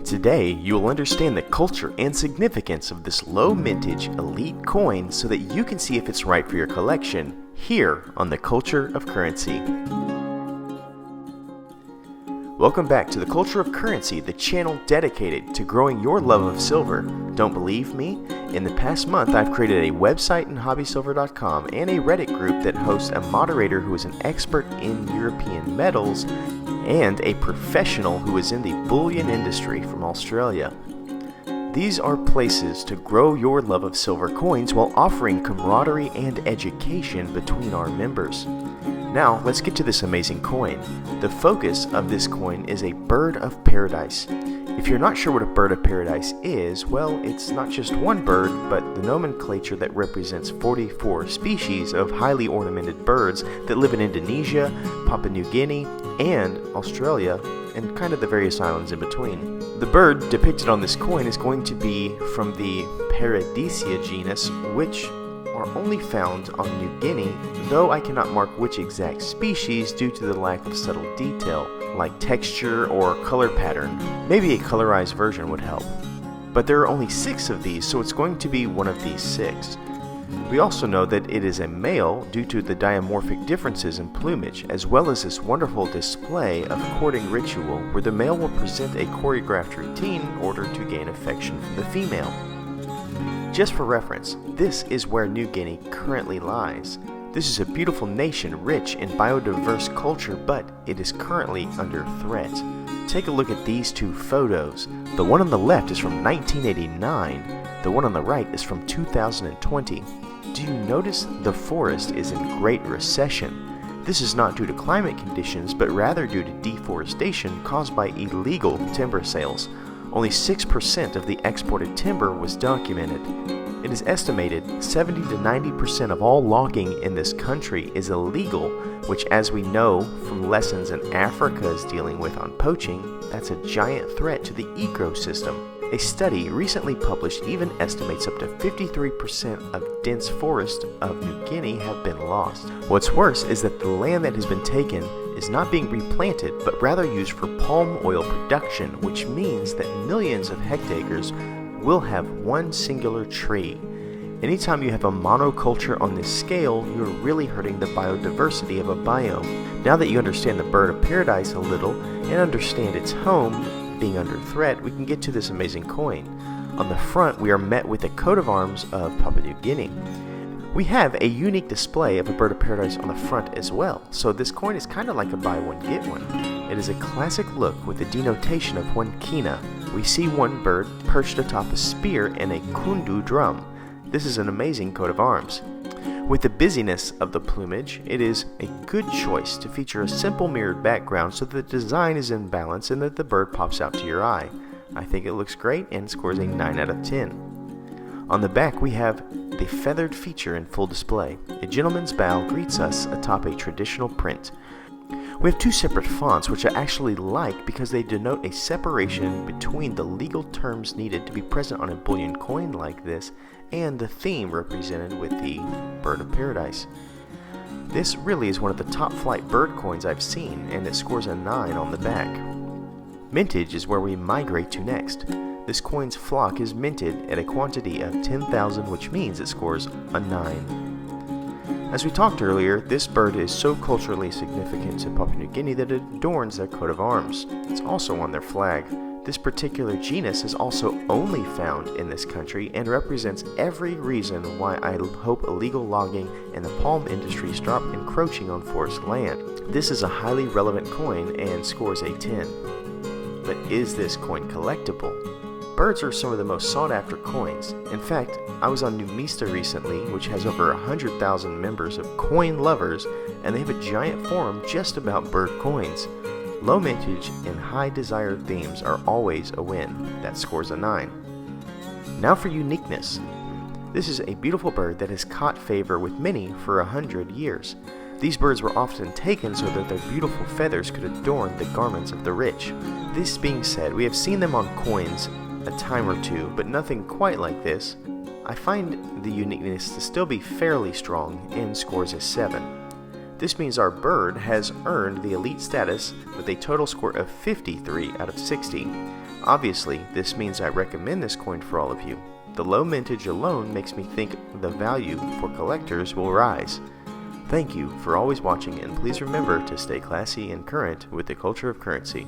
Today, you will understand the culture and significance of this low mintage elite coin so that you can see if it's right for your collection, here on the Culture of Currency. Welcome back to the Culture of Currency, the channel dedicated to growing your love of silver. Don't believe me? In the past month, I've created a website in hobbysilver.com and a Reddit group that hosts a moderator who is an expert in European metals and a professional who is in the bullion industry from Australia. These are places to grow your love of silver coins while offering camaraderie and education between our members. Now, let's get to this amazing coin. The focus of this coin is a bird of paradise. If you're not sure what a bird of paradise is, well, it's not just one bird, but the nomenclature that represents 44 species of highly ornamented birds that live in Indonesia, Papua New Guinea, and Australia, and kind of the various islands in between. The bird depicted on this coin is going to be from the Paradisea genus, which are only found on New Guinea, though I cannot mark which exact species due to the lack of subtle detail, like texture or color pattern. Maybe a colorized version would help. But there are only 6 of these, so it's going to be one of these 6. We also know that it is a male due to the dimorphic differences in plumage, as well as this wonderful display of courting ritual where the male will present a choreographed routine in order to gain affection from the female. Just for reference, this is where New Guinea currently lies. This is a beautiful nation rich in biodiverse culture, but it is currently under threat. Take a look at these 2 photos. The one on the left is from 1989, the one on the right is from 2020. Do you notice the forest is in great recession? This is not due to climate conditions, but rather due to deforestation caused by illegal timber sales. Only 6% of the exported timber was documented. It is estimated 70 to 90% of all logging in this country is illegal, which, as we know from lessons in Africa is dealing with on poaching, that's a giant threat to the ecosystem. A study recently published even estimates up to 53% of dense forests of New Guinea have been lost. What's worse is that the land that has been taken is not being replanted, but rather used for palm oil production, which means that millions of hectares will have one singular tree. Anytime you have a monoculture on this scale, you're really hurting the biodiversity of a biome. Now that you understand the bird of paradise a little and understand its home being under threat, we can get to this amazing coin. On the front, we are met with a coat of arms of Papua New Guinea. We have a unique display of a bird of paradise on the front as well, so this coin is kind of like a buy one get one. It is a classic look with the denotation of one kina. We see one bird perched atop a spear and a kundu drum. This is an amazing coat of arms. With the busyness of the plumage, it is a good choice to feature a simple mirrored background so that the design is in balance and that the bird pops out to your eye. I think it looks great and scores a 9 out of 10. On the back, we have the feathered feature in full display. A gentleman's bow greets us atop a traditional print. We have 2 separate fonts, which I actually like because they denote a separation between the legal terms needed to be present on a bullion coin like this and the theme represented with the bird of paradise. This really is one of the top flight bird coins I've seen, and it scores a 9 on the back. Mintage is where we migrate to next. This coin's flock is minted at a quantity of 10,000, which means it scores a 9. As we talked earlier, this bird is so culturally significant to Papua New Guinea that it adorns their coat of arms. It's also on their flag. This particular genus is also only found in this country and represents every reason why I hope illegal logging and the palm industry stop encroaching on forest land. This is a highly relevant coin and scores a 10. But is this coin collectible? Birds are some of the most sought after coins. In fact, I was on Numista recently, which has over 100,000 members of coin lovers, and they have a giant forum just about bird coins. Low mintage and high desired themes are always a win. That scores a 9. Now for uniqueness. This is a beautiful bird that has caught favor with many for 100 years. These birds were often taken so that their beautiful feathers could adorn the garments of the rich. This being said, we have seen them on coins a time or 2, but nothing quite like this. I find the uniqueness to still be fairly strong and scores a 7. This means our bird has earned the elite status with a total score of 53 out of 60. Obviously, this means I recommend this coin for all of you. The low mintage alone makes me think the value for collectors will rise. Thank you for always watching, and please remember to stay classy and current with the culture of currency.